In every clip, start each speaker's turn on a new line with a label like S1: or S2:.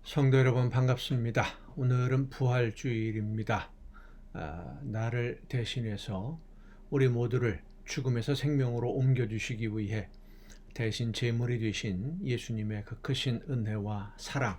S1: 성도 여러분 반갑습니다. 오늘은 부활주일입니다. 나를 대신해서 우리 모두를 죽음에서 생명으로 옮겨주시기 위해 대신 제물이 되신 예수님의 그 크신 은혜와 사랑,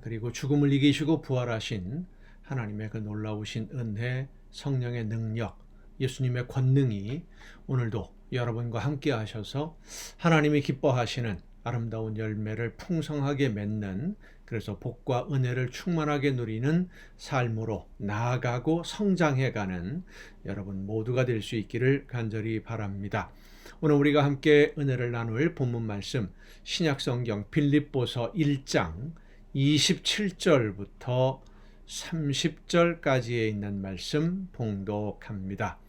S1: 그리고 죽음을 이기시고 부활하신 하나님의 그 놀라우신 은혜, 성령의 능력, 예수님의 권능이 오늘도 여러분과 함께 하셔서 하나님이 기뻐하시는 아름다운 열매를 풍성하게 맺는, 그래서 복과 은혜를 충만하게 누리는 삶으로 나아가고 성장해가는 여러분 모두가 될 수 있기를 간절히 바랍니다. 오늘 우리가 함께 은혜를 나눌 본문 말씀, 신약성경 빌립보서 1장 27절부터 30절까지에 있는 말씀 봉독합니다.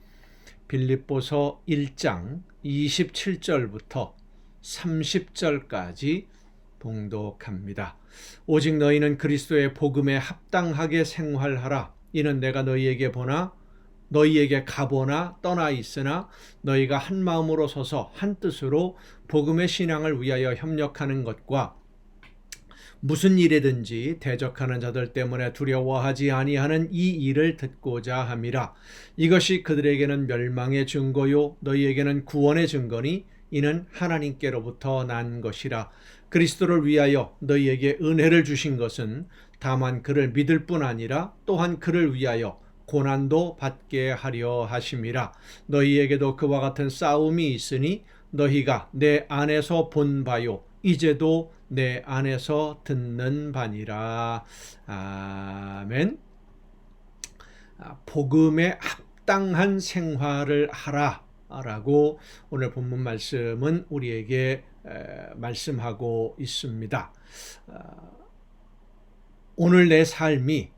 S1: 빌립보서 1장 27절부터 30절까지 봉독합니다. 오직 너희는 그리스도의 복음에 합당하게 생활하라. 이는 내가 너희에게 가보나 떠나 있으나 너희가 한 마음으로 서서 한 뜻으로 복음의 신앙을 위하여 협력하는 것과 무슨 일이든지 대적하는 자들 때문에 두려워하지 아니하는 이 일을 듣고자 함이라. 이것이 그들에게는 멸망의 증거요 너희에게는 구원의 증거니 이는 하나님께로부터 난 것이라. 그리스도를 위하여 너희에게 은혜를 주신 것은 다만 그를 믿을 뿐 아니라 또한 그를 위하여 고난도 받게 하려 하심이라. 너희에게도 그와 같은 싸움이 있으니 너희가 내 안에서 본 바요 이제도 내 안에서 듣는 바니라. 아멘. 복음에 합당한 생활을 하라 라고 오늘 본문 말씀은 우리에게 말씀하고 있습니다. 오늘 내 삶이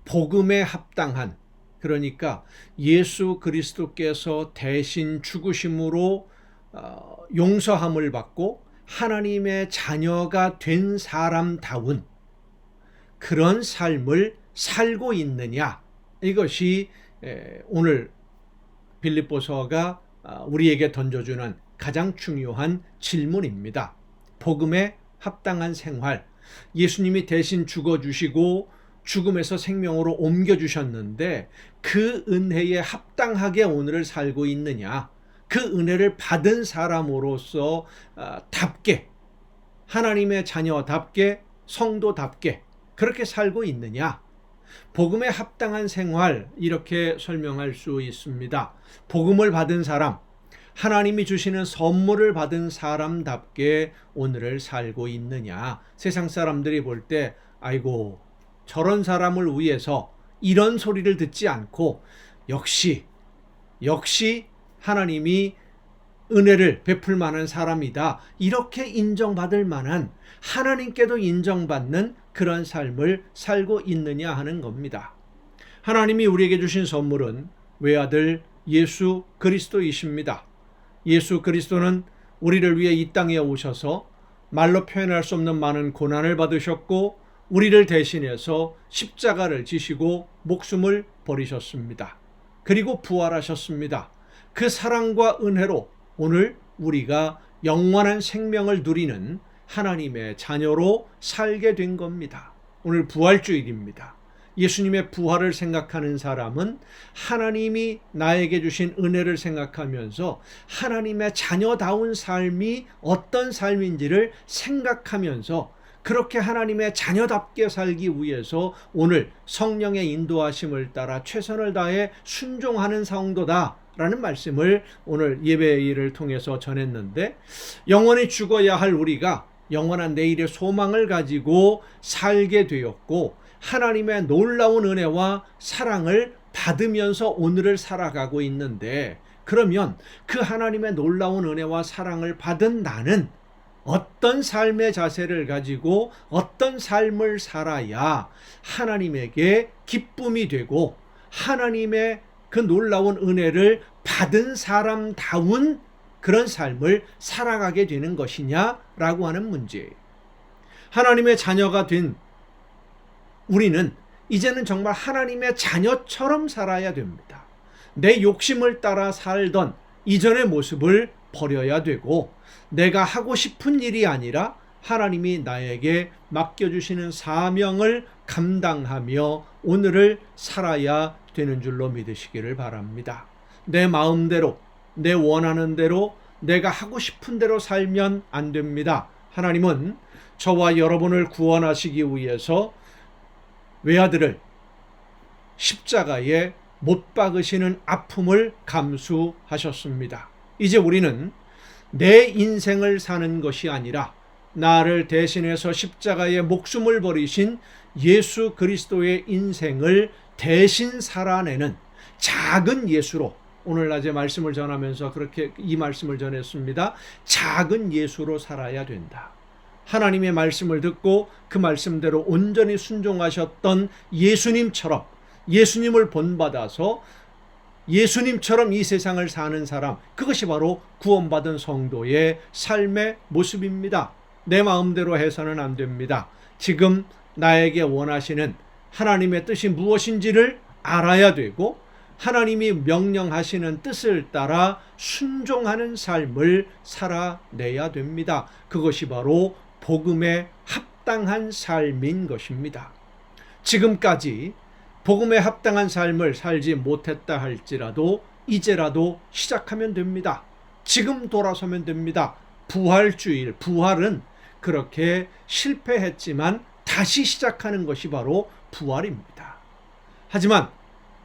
S1: 복음에 합당한, 그러니까 예수 그리스도께서 대신 죽으심으로 용서함을 받고 하나님의 자녀가 된 사람다운 그런 삶을 살고 있느냐, 이것이 오늘 빌립보서가 우리에게 던져주는 가장 중요한 질문입니다. 복음에 합당한 생활, 예수님이 대신 죽어주시고 죽음에서 생명으로 옮겨주셨는데 그 은혜에 합당하게 오늘을 살고 있느냐, 그 은혜를 받은 사람으로서 답게, 하나님의 자녀답게, 성도답게 그렇게 살고 있느냐, 복음에 합당한 생활, 이렇게 설명할 수 있습니다. 복음을 받은 사람, 하나님이 주시는 선물을 받은 사람답게 오늘을 살고 있느냐. 세상 사람들이 볼 때 아이고 저런 사람을 위해서 이런 소리를 듣지 않고 역시 하나님이 은혜를 베풀 만한 사람이다, 이렇게 인정받을 만한, 하나님께도 인정받는 그런 삶을 살고 있느냐 하는 겁니다. 하나님이 우리에게 주신 선물은 외아들 예수 그리스도이십니다. 예수 그리스도는 우리를 위해 이 땅에 오셔서 말로 표현할 수 없는 많은 고난을 받으셨고 우리를 대신해서 십자가를 지시고 목숨을 버리셨습니다. 그리고 부활하셨습니다. 그 사랑과 은혜로 오늘 우리가 영원한 생명을 누리는 하나님의 자녀로 살게 된 겁니다. 오늘 부활주일입니다. 예수님의 부활을 생각하는 사람은 하나님이 나에게 주신 은혜를 생각하면서 하나님의 자녀다운 삶이 어떤 삶인지를 생각하면서 그렇게 하나님의 자녀답게 살기 위해서 오늘 성령의 인도하심을 따라 최선을 다해 순종하는 성도다 라는 말씀을 오늘 예배를 통해서 전했는데, 영원히 죽어야 할 우리가 영원한 내일의 소망을 가지고 살게 되었고 하나님의 놀라운 은혜와 사랑을 받으면서 오늘을 살아가고 있는데, 그러면 그 하나님의 놀라운 은혜와 사랑을 받은 나는 어떤 삶의 자세를 가지고 어떤 삶을 살아야 하나님에게 기쁨이 되고 하나님의 그 놀라운 은혜를 받은 사람다운 그런 삶을 살아가게 되는 것이냐라고 하는 문제예요. 하나님의 자녀가 된 우리는 이제는 정말 하나님의 자녀처럼 살아야 됩니다. 내 욕심을 따라 살던 이전의 모습을 버려야 되고, 내가 하고 싶은 일이 아니라 하나님이 나에게 맡겨주시는 사명을 감당하며 오늘을 살아야 되는 줄로 믿으시기를 바랍니다. 내 마음대로, 내 원하는 대로, 내가 하고 싶은 대로 살면 안 됩니다. 하나님은 저와 여러분을 구원하시기 위해서 외아들을 십자가에 못 박으시는 아픔을 감수하셨습니다. 이제 우리는 내 인생을 사는 것이 아니라 나를 대신해서 십자가에 목숨을 버리신 예수 그리스도의 인생을 대신 살아내는 작은 예수로, 오늘 낮에 말씀을 전하면서 그렇게 이 말씀을 전했습니다. 작은 예수로 살아야 된다. 하나님의 말씀을 듣고 그 말씀대로 온전히 순종하셨던 예수님처럼, 예수님을 본받아서 예수님처럼 이 세상을 사는 사람, 그것이 바로 구원받은 성도의 삶의 모습입니다. 내 마음대로 해서는 안 됩니다. 지금 나에게 원하시는 하나님의 뜻이 무엇인지를 알아야 되고, 하나님이 명령하시는 뜻을 따라 순종하는 삶을 살아내야 됩니다. 그것이 바로 복음에 합당한 삶인 것입니다. 지금까지 복음에 합당한 삶을 살지 못했다 할지라도 이제라도 시작하면 됩니다. 지금 돌아서면 됩니다. 부활주일, 부활은 그렇게 실패했지만 다시 시작하는 것이 바로 부활입니다. 하지만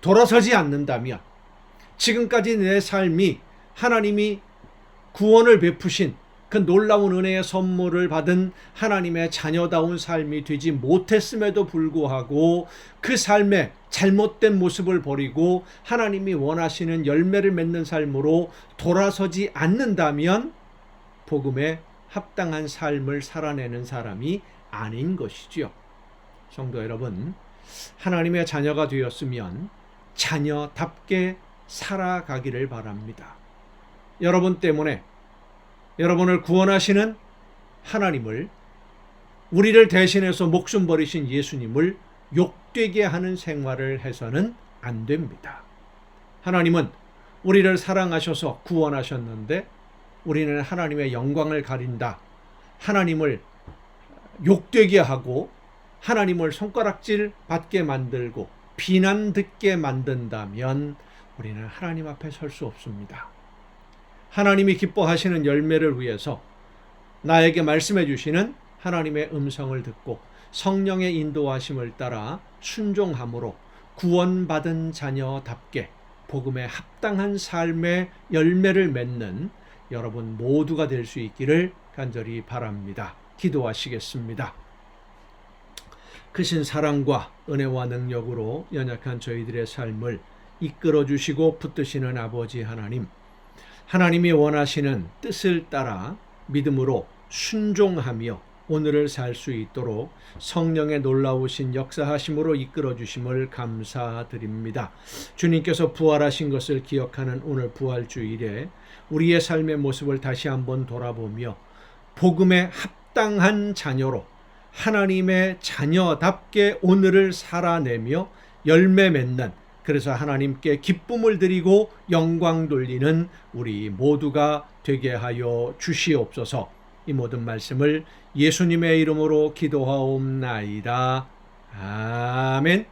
S1: 돌아서지 않는다면, 지금까지 내 삶이 하나님이 구원을 베푸신 그 놀라운 은혜의 선물을 받은 하나님의 자녀다운 삶이 되지 못했음에도 불구하고 그 삶의 잘못된 모습을 버리고 하나님이 원하시는 열매를 맺는 삶으로 돌아서지 않는다면 복음에 합당한 삶을 살아내는 사람이 아닌 것이지요. 성도 여러분, 하나님의 자녀가 되었으면 자녀답게 살아가기를 바랍니다. 여러분 때문에, 여러분을 구원하시는 하나님을, 우리를 대신해서 목숨 버리신 예수님을 욕되게 하는 생활을 해서는 안 됩니다. 하나님은 우리를 사랑하셔서 구원하셨는데 우리는 하나님의 영광을 가린다, 하나님을 욕되게 하고 하나님을 손가락질 받게 만들고 비난 듣게 만든다면 우리는 하나님 앞에 설 수 없습니다. 하나님이 기뻐하시는 열매를 위해서 나에게 말씀해 주시는 하나님의 음성을 듣고 성령의 인도하심을 따라 순종함으로 구원받은 자녀답게 복음에 합당한 삶의 열매를 맺는 여러분 모두가 될 수 있기를 간절히 바랍니다. 기도하시겠습니다. 크신 사랑과 은혜와 능력으로 연약한 저희들의 삶을 이끌어 주시고 붙드시는 아버지 하나님, 하나님이 원하시는 뜻을 따라 믿음으로 순종하며 오늘을 살 수 있도록 성령의 놀라우신 역사하심으로 이끌어 주심을 감사드립니다. 주님께서 부활하신 것을 기억하는 오늘 부활주일에 우리의 삶의 모습을 다시 한번 돌아보며 복음에 합당한 자녀로 하나님의 자녀답게 오늘을 살아내며 열매 맺는, 그래서 하나님께 기쁨을 드리고 영광 돌리는 우리 모두가 되게 하여 주시옵소서. 이 모든 말씀을 예수님의 이름으로 기도하옵나이다. 아멘.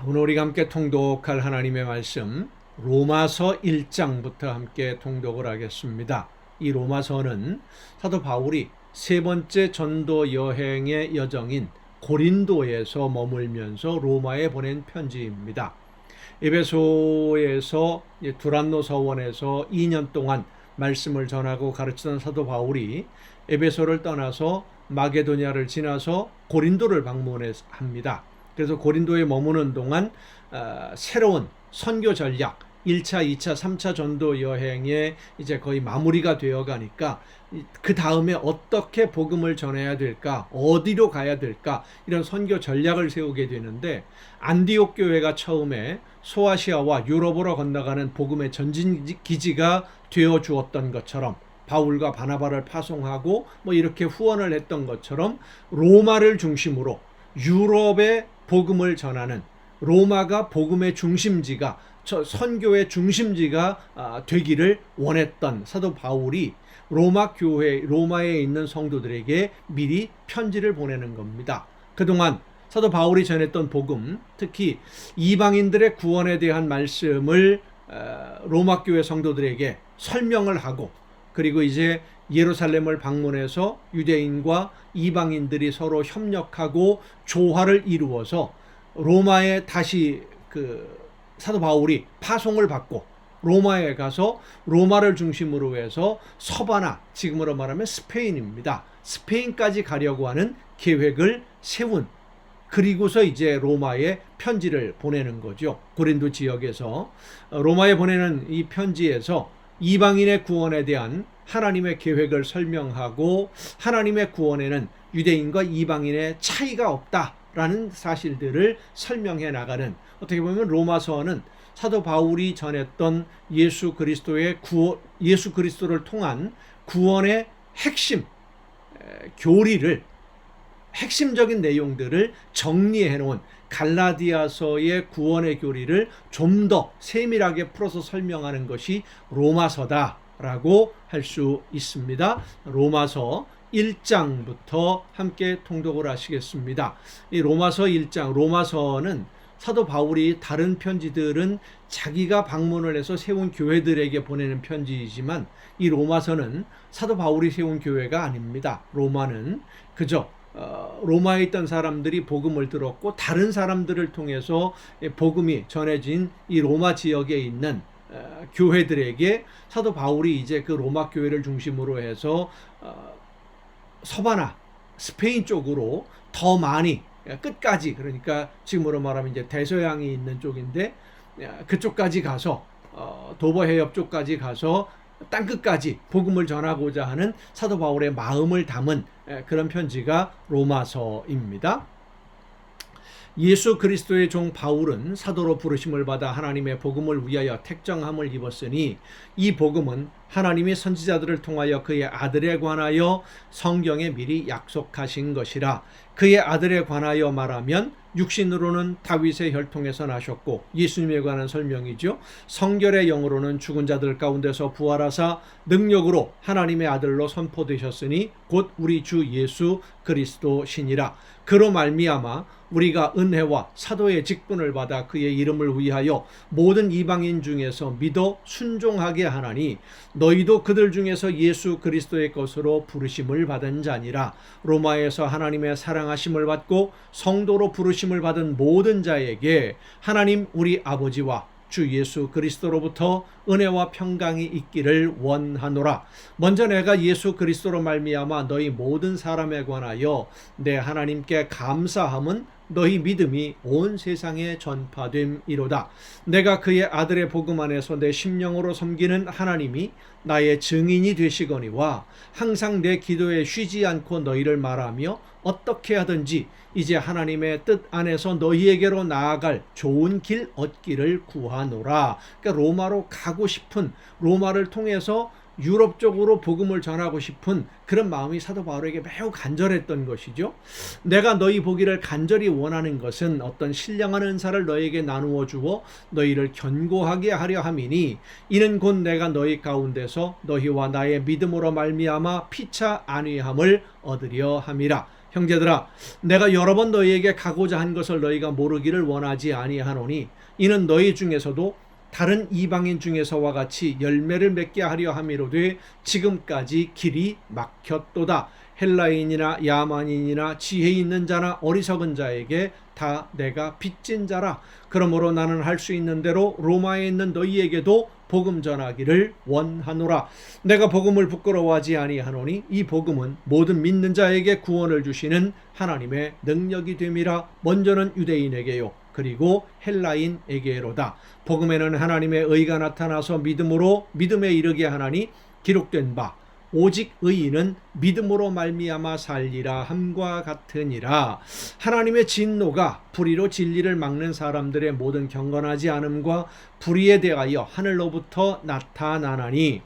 S1: 오늘 우리가 함께 통독할 하나님의 말씀, 로마서 1장부터 함께 통독을 하겠습니다. 이 로마서는 사도 바울이 세 번째 전도 여행의 여정인 고린도에서 머물면서 로마에 보낸 편지입니다. 에베소에서 두란노 서원에서 2년 동안 말씀을 전하고 가르치던 사도 바울이 에베소를 떠나서 마게도냐를 지나서 고린도를 방문합니다. 그래서 고린도에 머무는 동안 새로운 선교 전략, 1차, 2차, 3차 전도 여행에 이제 거의 마무리가 되어 가니까 그 다음에 어떻게 복음을 전해야 될까, 어디로 가야 될까, 이런 선교 전략을 세우게 되는데, 안디옥 교회가 처음에 소아시아와 유럽으로 건너가는 복음의 전진 기지가 되어 주었던 것처럼, 바울과 바나바를 파송하고 이렇게 후원을 했던 것처럼 로마를 중심으로 유럽의 복음을 전하는, 로마가 복음의 중심지가, 선교의 중심지가 되기를 원했던 사도 바울이 로마 교회, 로마에 있는 성도들에게 미리 편지를 보내는 겁니다. 그동안 사도 바울이 전했던 복음, 특히 이방인들의 구원에 대한 말씀을 로마 교회 성도들에게 설명을 하고, 그리고 이제 예루살렘을 방문해서 유대인과 이방인들이 서로 협력하고 조화를 이루어서 로마에 다시 사도 바울이 파송을 받고 로마에 가서 로마를 중심으로 해서 서바나, 지금으로 말하면 스페인입니다. 스페인까지 가려고 하는 계획을 세운, 그리고서 이제 로마에 편지를 보내는 거죠. 고린도 지역에서 로마에 보내는 이 편지에서 이방인의 구원에 대한 하나님의 계획을 설명하고, 하나님의 구원에는 유대인과 이방인의 차이가 없다라는 사실들을 설명해 나가는, 어떻게 보면 로마서는 사도 바울이 전했던 예수 그리스도를 통한 구원의 핵심 교리를, 핵심적인 내용들을 정리해 놓은 갈라디아서의 구원의 교리를 좀 더 세밀하게 풀어서 설명하는 것이 로마서다라고 할 수 있습니다. 로마서 1장부터 함께 통독을 하시겠습니다. 이 로마서 1장, 로마서는 사도 바울이 다른 편지들은 자기가 방문을 해서 세운 교회들에게 보내는 편지이지만, 이 로마서는 사도 바울이 세운 교회가 아닙니다. 로마는 그저 로마에 있던 사람들이 복음을 들었고, 다른 사람들을 통해서 복음이 전해진 이 로마 지역에 있는 교회들에게 사도 바울이 이제 그 로마 교회를 중심으로 해서 서바나, 스페인 쪽으로 더 많이 끝까지, 그러니까 지금으로 말하면 이제 대서양이 있는 쪽인데 그쪽까지 가서 도버 해협 쪽까지 가서 땅끝까지 복음을 전하고자 하는 사도 바울의 마음을 담은 그런 편지가 로마서입니다. 예수 그리스도의 종 바울은 사도로 부르심을 받아 하나님의 복음을 위하여 택정함을 입었으니, 이 복음은 하나님이 선지자들을 통하여 그의 아들에 관하여 성경에 미리 약속하신 것이라. 그의 아들에 관하여 말하면 육신으로는 다윗의 혈통에서 나셨고, 예수님에 관한 설명이죠. 성결의 영으로는 죽은 자들 가운데서 부활하사 능력으로 하나님의 아들로 선포되셨으니 곧 우리 주 예수 그리스도시니라. 그로 말미암아 우리가 은혜와 사도의 직분을 받아 그의 이름을 위하여 모든 이방인 중에서 믿어 순종하게 하나니, 너희도 그들 중에서 예수 그리스도의 것으로 부르심을 받은 자니라. 로마에서 하나님의 사랑하심을 받고 성도로 부르심을 받은 모든 자에게 하나님 우리 아버지와 주 예수 그리스도로부터 은혜와 평강이 있기를 원하노라. 먼저 내가 예수 그리스도로 말미암아 너희 모든 사람에 관하여 내 하나님께 감사함은 너희 믿음이 온 세상에 전파됨이로다. 내가 그의 아들의 복음 안에서 내 심령으로 섬기는 하나님이 나의 증인이 되시거니와, 항상 내 기도에 쉬지 않고 너희를 말하며 어떻게 하든지 이제 하나님의 뜻 안에서 너희에게로 나아갈 좋은 길 얻기를 구하노라. 그러니까 로마로 가고 싶은, 로마를 통해서 유럽 쪽으로 복음을 전하고 싶은 그런 마음이 사도 바울에게 매우 간절했던 것이죠. 내가 너희 보기를 간절히 원하는 것은 어떤 신령한 은사를 너희에게 나누어 주어 너희를 견고하게 하려 함이니, 이는 곧 내가 너희 가운데서 너희와 나의 믿음으로 말미암아 피차 안위함을 얻으려 함이라. 형제들아, 내가 여러 번 너희에게 가고자 한 것을 너희가 모르기를 원하지 아니하노니, 이는 너희 중에서도 다른 이방인 중에서와 같이 열매를 맺게 하려 함이로되 지금까지 길이 막혔도다. 헬라인이나 야만인이나 지혜 있는 자나 어리석은 자에게 다 내가 빚진 자라. 그러므로 나는 할 수 있는 대로 로마에 있는 너희에게도 복음 전하기를 원하노라. 내가 복음을 부끄러워하지 아니하노니 이 복음은 모든 믿는 자에게 구원을 주시는 하나님의 능력이 됨이라. 먼저는 유대인에게요 그리고 헬라인에게로다. 복음에는 하나님의 의가 나타나서 믿음에 이르게 하나니, 기록된 바 오직 의인은 믿음으로 말미암아 살리라 함과 같으니라. 하나님의 진노가 불의로 진리를 막는 사람들의 모든 경건하지 않음과 불의에 대하여 하늘로부터 나타나나니,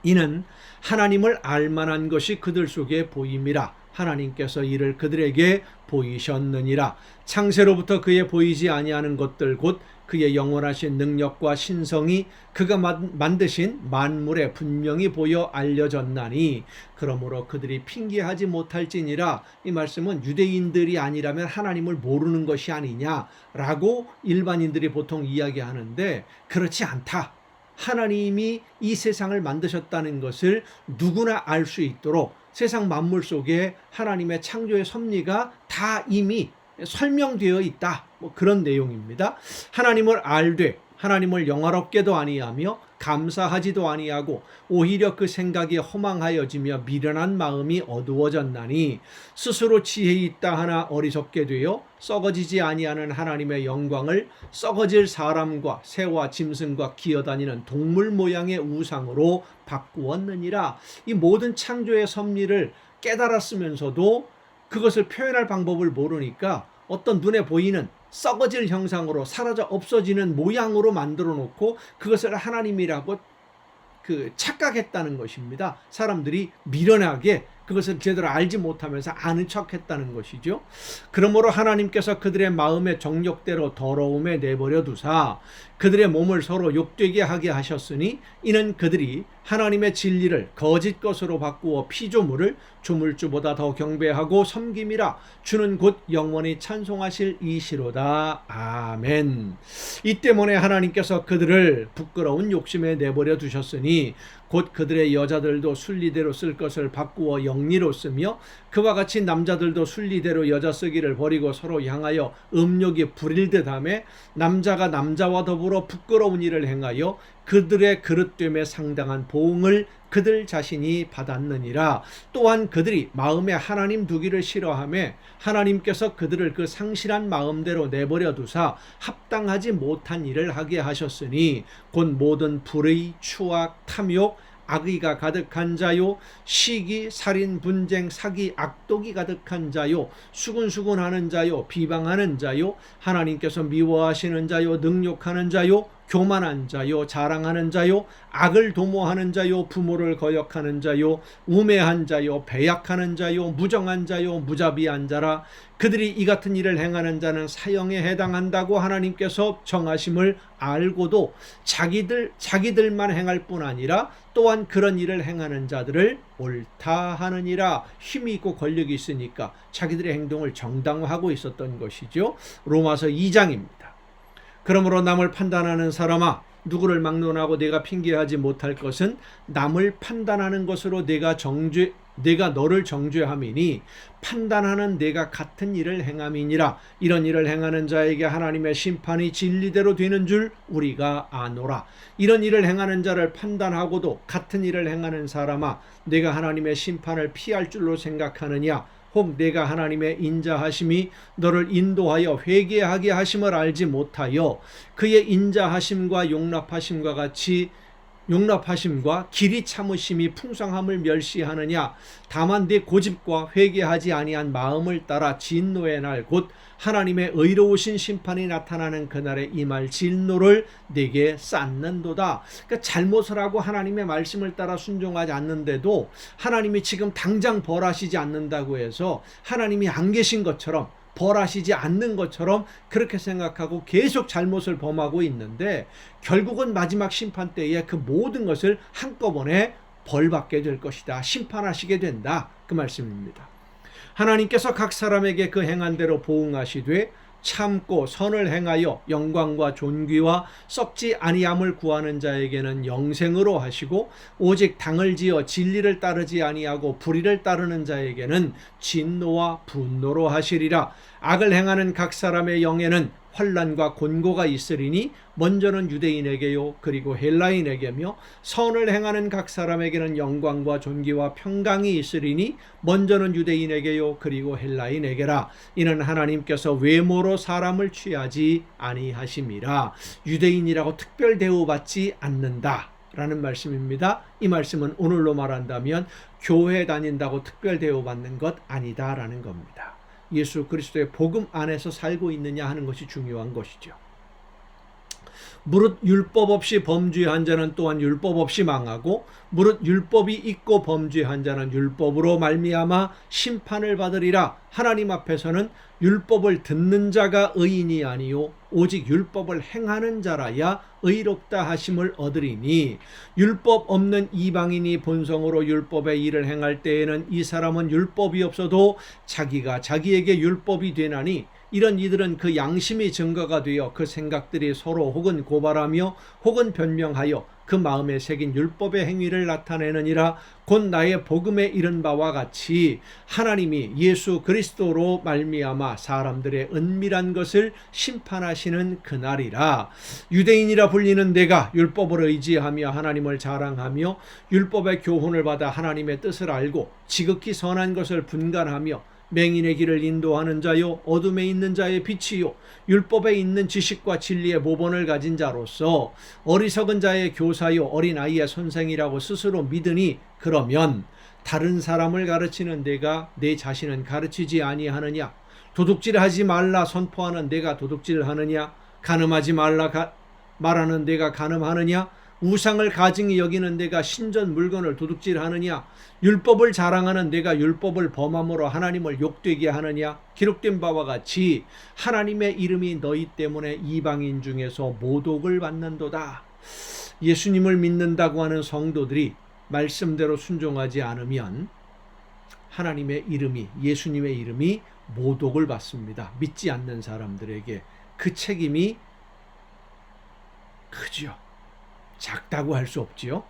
S1: 이는 하나님을 알만한 것이 그들 속에 보임이라. 하나님께서 이를 그들에게 보이셨느니라. 창세로부터 그의 보이지 아니하는 것들 곧 그의 영원하신 능력과 신성이 그가 만드신 만물에 분명히 보여 알려졌나니 그러므로 그들이 핑계하지 못할지니라. 이 말씀은 유대인들이 아니라면 하나님을 모르는 것이 아니냐라고 일반인들이 보통 이야기하는데 그렇지 않다. 하나님이 이 세상을 만드셨다는 것을 누구나 알 수 있도록 세상 만물 속에 하나님의 창조의 섭리가 다 이미 설명되어 있다. 그런 내용입니다. 하나님을 알되 하나님을 영화롭게도 아니하며 감사하지도 아니하고 오히려 그 생각이 허망하여지며 미련한 마음이 어두워졌나니 스스로 지혜 있다 하나 어리석게 되어 썩어지지 아니하는 하나님의 영광을 썩어질 사람과 새와 짐승과 기어다니는 동물 모양의 우상으로 바꾸었느니라. 이 모든 창조의 섭리를 깨달았으면서도 그것을 표현할 방법을 모르니까 어떤 눈에 보이는 썩어질 형상으로 사라져 없어지는 모양으로 만들어 놓고 그것을 하나님이라고 착각했다는 것입니다. 사람들이 미련하게 그것을 제대로 알지 못하면서 아는 척했다는 것이죠. 그러므로 하나님께서 그들의 마음의 정욕대로 더러움에 내버려 두사 그들의 몸을 서로 욕되게 하게 하셨으니 이는 그들이 하나님의 진리를 거짓 것으로 바꾸어 피조물을 조물주보다 더 경배하고 섬김이라. 주는 곧 영원히 찬송하실 이시로다. 아멘. 이 때문에 하나님께서 그들을 부끄러운 욕심에 내버려 두셨으니 곧 그들의 여자들도 순리대로 쓸 것을 바꾸어 영리로 쓰며 그와 같이 남자들도 순리대로 여자 쓰기를 버리고 서로 향하여 음욕이 부릴 듯하며 남자가 남자와 더불어 부끄러운 일을 행하여 그들의 그릇됨에 상당한 보응을 그들 자신이 받았느니라. 또한 그들이 마음에 하나님 두기를 싫어하며 하나님께서 그들을 그 상실한 마음대로 내버려 두사 합당하지 못한 일을 하게 하셨으니 곧 모든 불의, 추악, 탐욕, 악의가 가득한 자요, 시기, 살인, 분쟁, 사기, 악독이 가득한 자요, 수군수군하는 자요, 비방하는 자요, 하나님께서 미워하시는 자요, 능욕하는 자요, 교만한 자요, 자랑하는 자요, 악을 도모하는 자요, 부모를 거역하는 자요, 우매한 자요, 배약하는 자요, 무정한 자요, 무자비한 자라. 그들이 이 같은 일을 행하는 자는 사형에 해당한다고 하나님께서 정하심을 알고도 자기들만 행할 뿐 아니라 또한 그런 일을 행하는 자들을 옳다 하느니라. 힘이 있고 권력이 있으니까 자기들의 행동을 정당화하고 있었던 것이죠. 로마서 2장입니다. 그러므로 남을 판단하는 사람아, 누구를 막론하고 내가 핑계하지 못할 것은 남을 판단하는 것으로 내가 너를 정죄함이니 판단하는 내가 같은 일을 행함이니라. 이런 일을 행하는 자에게 하나님의 심판이 진리대로 되는 줄 우리가 아노라. 이런 일을 행하는 자를 판단하고도 같은 일을 행하는 사람아, 내가 하나님의 심판을 피할 줄로 생각하느냐? 혹 내가 하나님의 인자하심이 너를 인도하여 회개하게 하심을 알지 못하여 그의 인자하심과 용납하심과 길이 참으심이 풍성함을 멸시하느냐? 다만 네 고집과 회개하지 아니한 마음을 따라 진노의 날 곧 하나님의 의로우신 심판이 나타나는 그날에 임할 진노를 네게 쌓는도다. 그러니까 잘못을 하고 하나님의 말씀을 따라 순종하지 않는데도 하나님이 지금 당장 벌하시지 않는다고 해서 하나님이 안 계신 것처럼 벌하시지 않는 것처럼 그렇게 생각하고 계속 잘못을 범하고 있는데 결국은 마지막 심판 때에 그 모든 것을 한꺼번에 벌받게 될 것이다. 심판하시게 된다. 그 말씀입니다. 하나님께서 각 사람에게 그 행한 대로 보응하시되 참고 선을 행하여 영광과 존귀와 썩지 아니함을 구하는 자에게는 영생으로 하시고 오직 당을 지어 진리를 따르지 아니하고 불의를 따르는 자에게는 진노와 분노로 하시리라. 악을 행하는 각 사람의 영에는 환난과 곤고가 있으리니 먼저는 유대인에게요 그리고 헬라인에게며 선을 행하는 각 사람에게는 영광과 존귀와 평강이 있으리니 먼저는 유대인에게요 그리고 헬라인에게라. 이는 하나님께서 외모로 사람을 취하지 아니하심이라. 유대인이라고 특별 대우받지 않는다 라는 말씀입니다. 이 말씀은 오늘로 말한다면 교회 다닌다고 특별 대우받는 것 아니다 라는 겁니다. 예수 그리스도의 복음 안에서 살고 있느냐 하는 것이 중요한 것이죠. 무릇 율법 없이 범죄한 자는 또한 율법 없이 망하고 무릇 율법이 있고 범죄한 자는 율법으로 말미암아 심판을 받으리라. 하나님 앞에서는 율법을 듣는 자가 의인이 아니요 오직 율법을 행하는 자라야 의롭다 하심을 얻으리니, 율법 없는 이방인이 본성으로 율법의 일을 행할 때에는 이 사람은 율법이 없어도 자기가 자기에게 율법이 되나니, 이런 이들은 그 양심이 증거가 되어 그 생각들이 서로 혹은 고발하며 혹은 변명하여 그 마음에 새긴 율법의 행위를 나타내느니라. 곧 나의 복음에 이른 바와 같이 하나님이 예수 그리스도로 말미암아 사람들의 은밀한 것을 심판하시는 그날이라. 유대인이라 불리는 내가 율법을 의지하며 하나님을 자랑하며 율법의 교훈을 받아 하나님의 뜻을 알고 지극히 선한 것을 분간하며 맹인의 길을 인도하는 자요 어둠에 있는 자의 빛이요 율법에 있는 지식과 진리의 모본을 가진 자로서 어리석은 자의 교사요 어린아이의 선생이라고 스스로 믿으니, 그러면 다른 사람을 가르치는 내가 내 자신은 가르치지 아니하느냐? 도둑질하지 말라 선포하는 내가 도둑질하느냐? 간음하지 말라 말하는 내가 간음하느냐? 우상을 가증히 여기는 내가 신전 물건을 도둑질하느냐? 율법을 자랑하는 내가 율법을 범함으로 하나님을 욕되게 하느냐? 기록된 바와 같이 하나님의 이름이 너희 때문에 이방인 중에서 모독을 받는도다. 예수님을 믿는다고 하는 성도들이 말씀대로 순종하지 않으면 하나님의 이름이, 예수님의 이름이 모독을 받습니다. 믿지 않는 사람들에게 그 책임이 크죠. 작다고 할 수 없지요.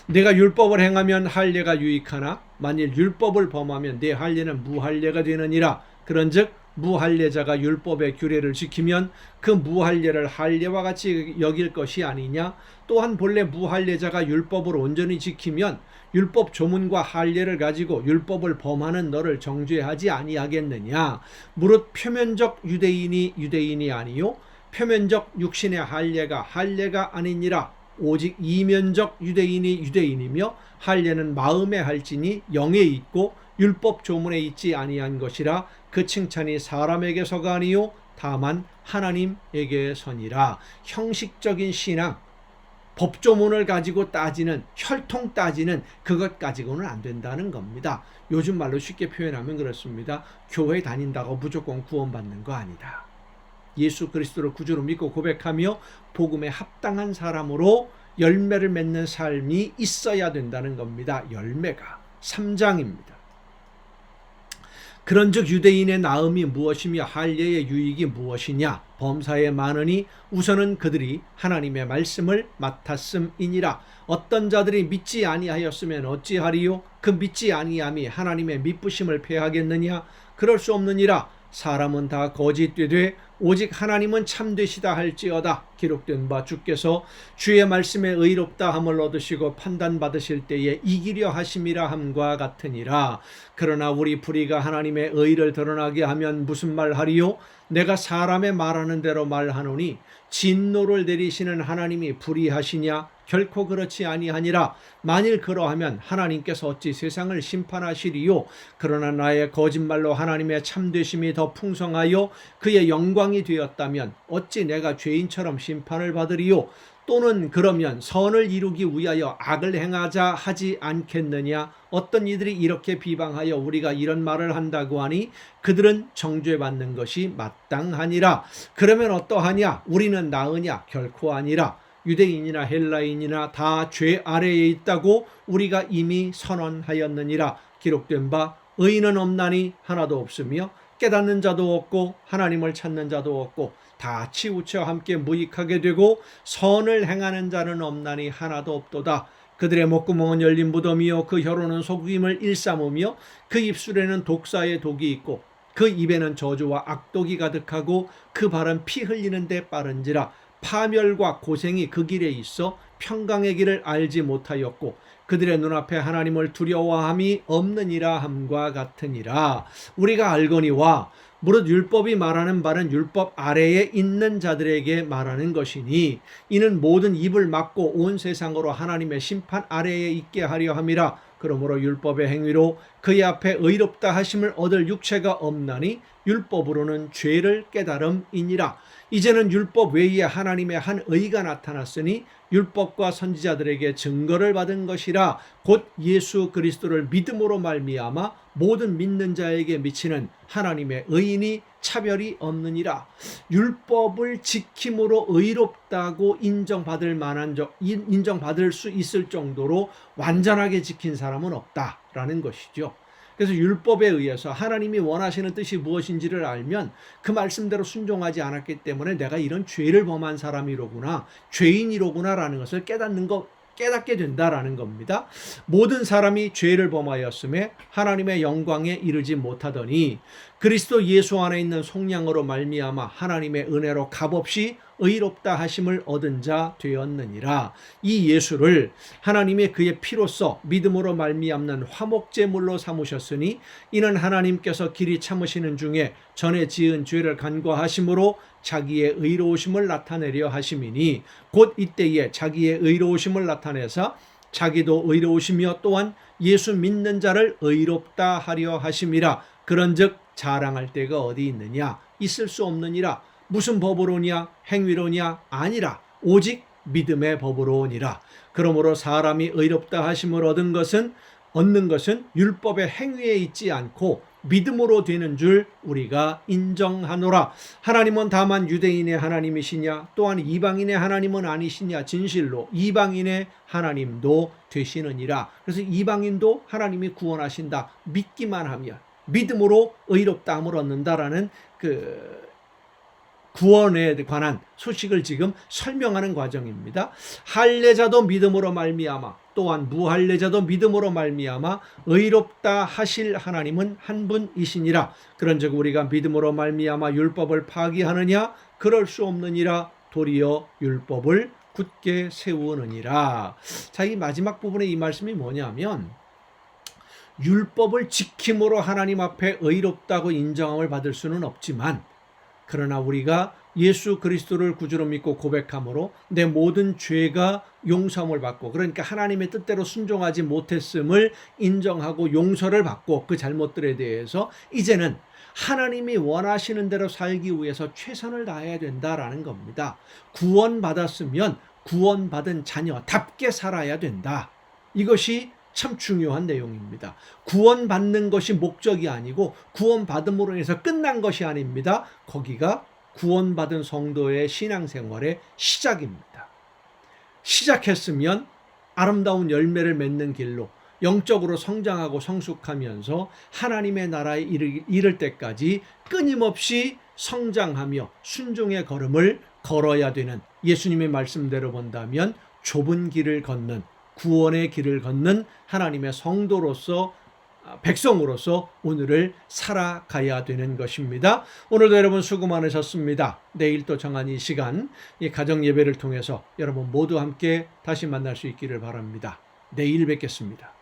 S1: 내가 율법을 행하면 할례가 유익하나 만일 율법을 범하면 내 할례는 무할례가 되느니라. 그런즉 무할례자가 율법의 규례를 지키면 그 무할례를 할례와 같이 여길 것이 아니냐? 또한 본래 무할례자가 율법을 온전히 지키면 율법 조문과 할례를 가지고 율법을 범하는 너를 정죄하지 아니하겠느냐? 무릇 표면적 유대인이 유대인이 아니요 표면적 육신의 할례가 아니니라. 오직 이면적 유대인이 유대인이며 할례는 마음에 할지니 영에 있고 율법 조문에 있지 아니한 것이라. 그 칭찬이 사람에게서가 아니요 다만 하나님에게서니라. 형식적인 신앙, 법조문을 가지고 따지는, 혈통 따지는 그것 가지고는 안 된다는 겁니다. 요즘 말로 쉽게 표현하면 그렇습니다. 교회 다닌다고 무조건 구원받는 거 아니다. 예수 그리스도를 구주로 믿고 고백하며 복음에 합당한 사람으로 열매를 맺는 삶이 있어야 된다는 겁니다. 열매가 3장입니다. 그런즉 유대인의 나음이 무엇이며 할례의 유익이 무엇이냐? 범사에 많으니 우선은 그들이 하나님의 말씀을 맡았음이니라. 어떤 자들이 믿지 아니하였으면 어찌하리요? 그 믿지 아니함이 하나님의 믿부심을 패하겠느냐? 그럴 수 없느니라. 사람은 다 거짓되되 오직 하나님은 참되시다 할지어다. 기록된 바 주께서 주의 말씀에 의롭다 함을 얻으시고 판단받으실 때에 이기려 하심이라 함과 같으니라. 그러나 우리 불의가 하나님의 의를 드러나게 하면 무슨 말하리요? 내가 사람의 말하는 대로 말하노니 진노를 내리시는 하나님이 불의하시냐? 결코 그렇지 아니하니라. 만일 그러하면 하나님께서 어찌 세상을 심판하시리요? 그러나 나의 거짓말로 하나님의 참되심이 더 풍성하여 그의 영광이 되었다면 어찌 내가 죄인처럼 심판을 받으리요? 또는 그러면 선을 이루기 위하여 악을 행하자 하지 않겠느냐? 어떤 이들이 이렇게 비방하여 우리가 이런 말을 한다고 하니 그들은 정죄받는 것이 마땅하니라. 그러면 어떠하냐? 우리는 나으냐? 결코 아니라. 유대인이나 헬라인이나 다 죄 아래에 있다고 우리가 이미 선언하였느니라. 기록된 바 의인은 없나니 하나도 없으며 깨닫는 자도 없고 하나님을 찾는 자도 없고 다 치우쳐 함께 무익하게 되고 선을 행하는 자는 없나니 하나도 없도다. 그들의 목구멍은 열린 무덤이요 그 혀로는 속임을 일삼으며 그 입술에는 독사의 독이 있고 그 입에는 저주와 악독이 가득하고 그 발은 피 흘리는 데 빠른지라. 파멸과 고생이 그 길에 있어 평강의 길을 알지 못하였고 그들의 눈앞에 하나님을 두려워함이 없느니라 함과 같으니라. 우리가 알거니와 무릇 율법이 말하는 바는 율법 아래에 있는 자들에게 말하는 것이니 이는 모든 입을 막고 온 세상으로 하나님의 심판 아래에 있게 하려 함이라. 그러므로 율법의 행위로 그의 앞에 의롭다 하심을 얻을 육체가 없나니 율법으로는 죄를 깨달음이니라. 이제는 율법 외에 하나님의 한 의가 나타났으니 율법과 선지자들에게 증거를 받은 것이라. 곧 예수 그리스도를 믿음으로 말미암아 모든 믿는 자에게 미치는 하나님의 의인이 차별이 없느니라. 율법을 지킴으로 의롭다고 인정받을 수 있을 정도로 완전하게 지킨 사람은 없다라는 것이죠. 그래서 율법에 의해서 하나님이 원하시는 뜻이 무엇인지를 알면 그 말씀대로 순종하지 않았기 때문에 내가 이런 죄를 범한 사람이로구나, 죄인이로구나라는 것을 깨닫게 된다라는 겁니다. 모든 사람이 죄를 범하였음에 하나님의 영광에 이르지 못하더니 그리스도 예수 안에 있는 속량으로 말미암아 하나님의 은혜로 값없이 의롭다 하심을 얻은 자 되었느니라. 이 예수를 하나님이 그의 피로써 믿음으로 말미암는 화목제물로 삼으셨으니 이는 하나님께서 길이 참으시는 중에 전에 지은 죄를 간과하심으로 자기의 의로우심을 나타내려 하심이니 곧 이때에 자기의 의로우심을 나타내사 자기도 의로우시며 또한 예수 믿는 자를 의롭다 하려 하심이라. 그런즉 자랑할 데가 어디 있느냐? 있을 수 없느니라. 무슨 법으로냐? 행위로냐? 아니라 오직 믿음의 법으로니라. 그러므로 사람이 의롭다 하심을 얻는 것은 율법의 행위에 있지 않고 믿음으로 되는 줄 우리가 인정하노라. 하나님은 다만 유대인의 하나님이시냐? 또한 이방인의 하나님은 아니시냐? 진실로 이방인의 하나님도 되시느니라. 그래서 이방인도 하나님이 구원하신다. 믿기만 하면, 믿음으로 의롭다함을 얻는다라는 구원에 관한 소식을 지금 설명하는 과정입니다. 할례자도 믿음으로 말미암아 또한 무할례자도 믿음으로 말미암아 의롭다 하실 하나님은 한 분이시니라. 그런즉 우리가 믿음으로 말미암아 율법을 파기하느냐? 그럴 수 없느니라. 도리어 율법을 굳게 세우느니라. 자, 이 마지막 부분의 이 말씀이 뭐냐면 율법을 지킴으로 하나님 앞에 의롭다고 인정함을 받을 수는 없지만 그러나 우리가 예수 그리스도를 구주로 믿고 고백함으로 내 모든 죄가 용서함을 받고, 그러니까 하나님의 뜻대로 순종하지 못했음을 인정하고 용서를 받고 그 잘못들에 대해서 이제는 하나님이 원하시는 대로 살기 위해서 최선을 다해야 된다라는 겁니다. 구원받았으면 구원받은 자녀답게 살아야 된다. 이것이 참 중요한 내용입니다. 구원받는 것이 목적이 아니고 구원받음으로 인해서 끝난 것이 아닙니다. 거기가 구원받은 성도의 신앙생활의 시작입니다. 시작했으면 아름다운 열매를 맺는 길로 영적으로 성장하고 성숙하면서 하나님의 나라에 이를 때까지 끊임없이 성장하며 순종의 걸음을 걸어야 되는, 예수님의 말씀대로 본다면 좁은 길을 걷는, 구원의 길을 걷는 하나님의 성도로서, 백성으로서 오늘을 살아가야 되는 것입니다. 오늘도 여러분 수고 많으셨습니다. 내일 또 정한 이 시간, 이 가정 예배를 통해서 여러분 모두 함께 다시 만날 수 있기를 바랍니다. 내일 뵙겠습니다.